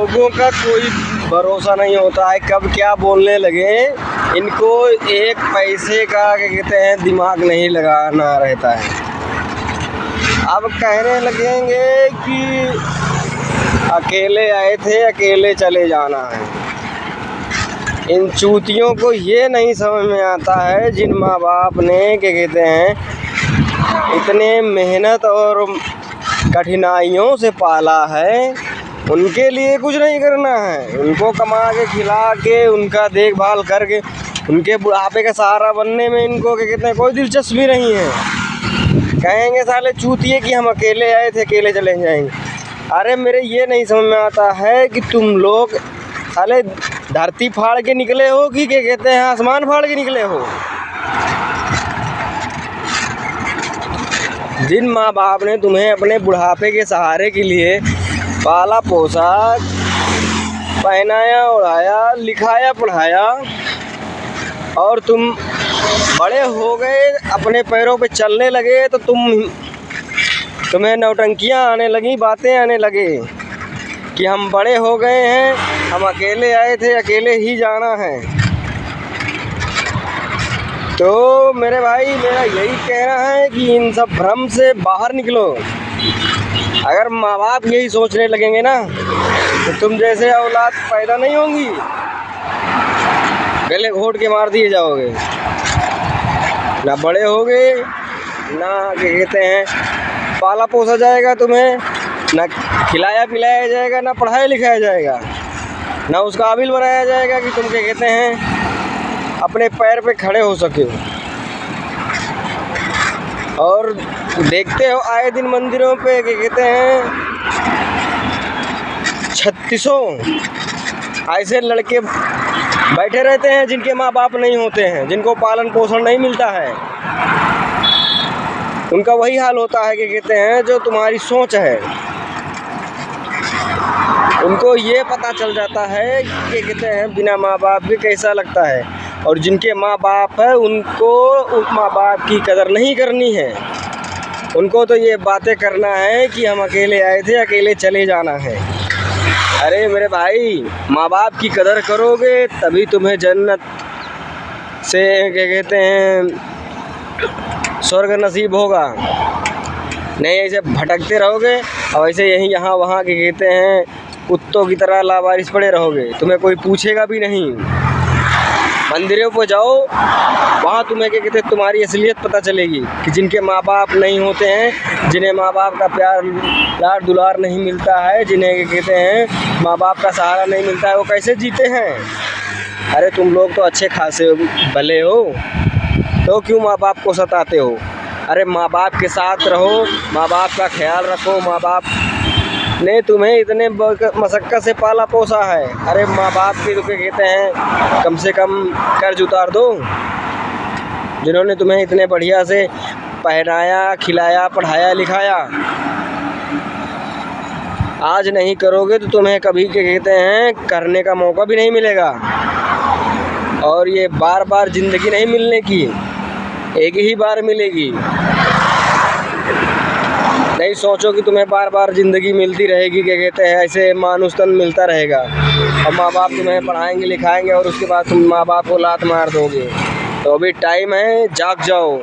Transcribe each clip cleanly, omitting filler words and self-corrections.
लोगों का कोई भरोसा नहीं होता है, कब क्या बोलने लगे। इनको एक पैसे का क्या कहते हैं दिमाग नहीं लगाना रहता है। अब कहने लगेंगे कि अकेले आए थे अकेले चले जाना है। इन चूतियों को ये नहीं समझ में आता है, जिन माँ बाप ने क्या कहते हैं इतने मेहनत और कठिनाइयों से पाला है, उनके लिए कुछ नहीं करना है। उनको कमा के खिला के उनका देखभाल करके उनके बुढ़ापे का सहारा बनने में इनको क्या कहते हैं कोई दिलचस्पी नहीं है। कहेंगे साले चूतिए कि हम अकेले आए थे अकेले चले जाएंगे। अरे मेरे ये नहीं समझ में आता है कि तुम लोग साले धरती फाड़ के निकले हो कि क्या कहते हैं आसमान फाड़ के निकले हो। जिन माँ बाप ने तुम्हें अपने बुढ़ापे के सहारे के लिए पाला पोसा, पहनाया ओढ़ाया, लिखाया पढ़ाया और तुम बड़े हो गए अपने पैरों पे चलने लगे, तो तुम्हें नौटंकियाँ आने लगी, बातें आने लगे कि हम बड़े हो गए हैं, हम अकेले आए थे अकेले ही जाना है। तो मेरे भाई मेरा यही कहना है कि इन सब भ्रम से बाहर निकलो। अगर माँ बाप यही सोचने लगेंगे ना तो तुम जैसे औलाद पैदा नहीं होंगी, गले घोट के मार दिए जाओगे, ना बड़े होगे, ना क्या कहते हैं पाला पोसा जाएगा तुम्हें, ना खिलाया पिलाया जाएगा, ना पढ़ाया लिखाया जाएगा, ना उस काबिल बनाया जाएगा कि तुम क्या कहते हैं अपने पैर पे खड़े हो सके। और देखते हो आए दिन मंदिरों पे क्या कहते हैं 3600 ऐसे लड़के बैठे रहते हैं जिनके माँ बाप नहीं होते हैं, जिनको पालन पोषण नहीं मिलता है। उनका वही हाल होता है कि कहते हैं जो तुम्हारी सोच है। उनको ये पता चल जाता है कि कहते हैं बिना माँ बाप के कैसा लगता है, और जिनके माँ बाप है उनको उस माँ बाप की कदर नहीं करनी है। उनको तो ये बातें करना है कि हम अकेले आए थे अकेले चले जाना है। अरे मेरे भाई माँ बाप की कदर करोगे तभी तुम्हें जन्नत से क्या कहते हैं स्वर्ग नसीब होगा। नहीं ऐसे भटकते रहोगे और ऐसे यहीं यहाँ वहाँ के कहते हैं कुत्तों की तरह लावारिस पड़े रहोगे, तुम्हें कोई पूछेगा भी नहीं। मंदिरों पर जाओ, वहाँ तुम्हें क्या कहते हैं तुम्हारी असलियत पता चलेगी कि जिनके माँ बाप नहीं होते हैं, जिन्हें माँ बाप का प्यार लाड दुलार नहीं मिलता है, जिन्हें क्या कहते हैं माँ बाप का सहारा नहीं मिलता है, वो कैसे जीते हैं। अरे तुम लोग तो अच्छे खासे हो, भले हो, तो क्यों माँ बाप को सताते हो। अरे माँ बाप के साथ रहो, माँ बाप का ख्याल रखो। माँ बाप ने तुम्हें इतने मशक्क़त से पाला पोसा है। अरे माँ बाप के तो क्या कहते हैं कम से कम कर्ज उतार दो, जिन्होंने तुम्हें इतने बढ़िया से पहनाया खिलाया पढ़ाया लिखाया। आज नहीं करोगे तो तुम्हें कभी क्या कहते हैं करने का मौका भी नहीं मिलेगा। और ये बार बार ज़िंदगी नहीं मिलने की, एक ही बार मिलेगी। नहीं सोचो कि तुम्हें बार बार ज़िंदगी मिलती रहेगी, क्या कहते हैं ऐसे मानुस तन मिलता रहेगा और माँ बाप तुम्हें पढ़ाएंगे लिखाएंगे और उसके बाद तुम माँ बाप को लात मार दोगे। तो अभी टाइम है, जाग जाओ,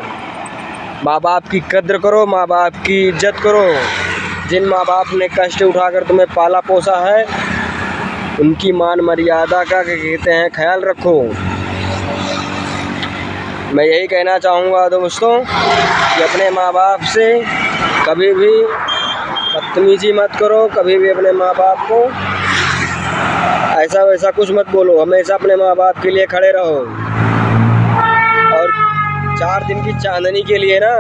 माँ बाप की कद्र करो, माँ बाप की इज्जत करो। जिन माँ बाप ने कष्ट उठाकर तुम्हें पाला पोसा है उनकी मान मर्यादा का क्या कहते हैं ख्याल रखो। मैं यही कहना चाहूँगा दोस्तों कि अपने माँ बाप से कभी भी बदतमीजी मत करो, कभी भी अपने माँ बाप को ऐसा वैसा कुछ मत बोलो। हमेशा अपने माँ बाप के लिए खड़े रहो। और 4 दिन की चांदनी के लिए ना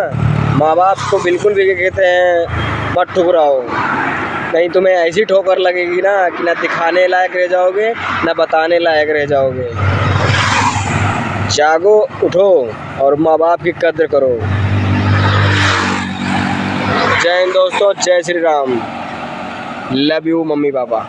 माँ बाप को बिल्कुल भी क्या कहते हैं मत ठुकराओ, नहीं तुम्हें ऐसी ठोकर लगेगी ना कि ना दिखाने लायक रह जाओगे ना बताने लायक रह जाओगे। जागो, उठो और माँ बाप की कद्र करो। जय हिंद दोस्तों, जय Shri Ram. Love you mummy papa.